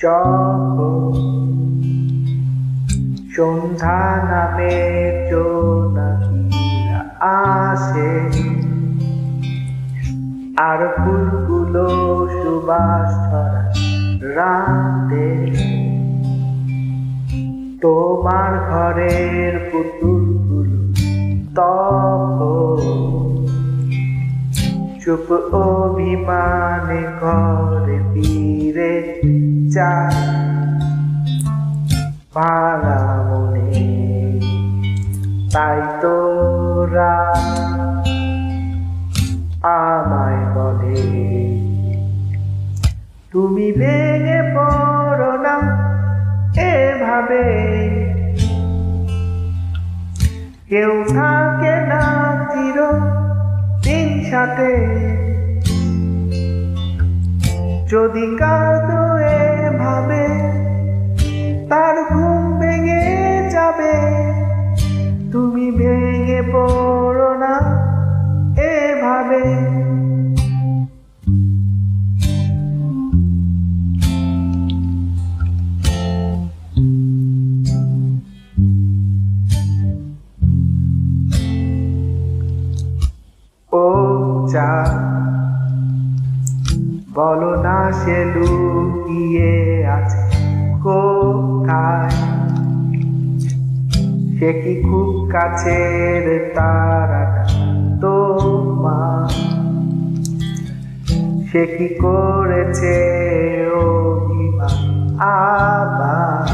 যখন সন্ধ্যা নামে জোনাকিরা আসে আর ফুলগুলো সুবাস ছড়ায় রাতে, তোমার ঘরের পুতুলগুলো তখন চুপ অভিমানে ঘরে ফিরে যায় ভাঙা মনে। তাই তোরা আমায় বলে, তুমি ভেঙে পড়ো না এভাবে, কেউ থাকে না চিরদিন সাথে। যদি কাঁদো এভাবে তার ঘুম ভেঙে যাবে, তুমি ভেঙে পড়ো না এভাবে। ও চা বলো না সে লুকিয়ে আছে কোথায়, সে কি খুব কাছের তারাটা তোমার, সে কি করেছে অভিমান আবার,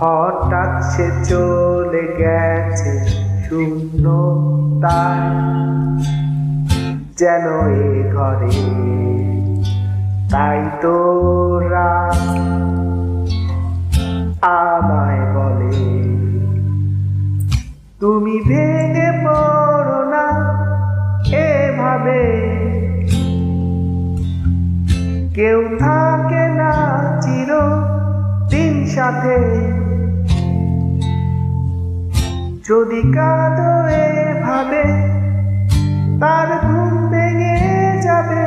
হঠাৎ সে চলে গেছে শূন্যতায় যেন এ ঘরে। তাই তোরা আমায় বলে, তুমি ভেঙে পড়ো না এভাবে, কেউ থাকে না চিরদিন সাথে। যদি কাঁদো এভাবে তার ঘুম ভেঙে যাবে,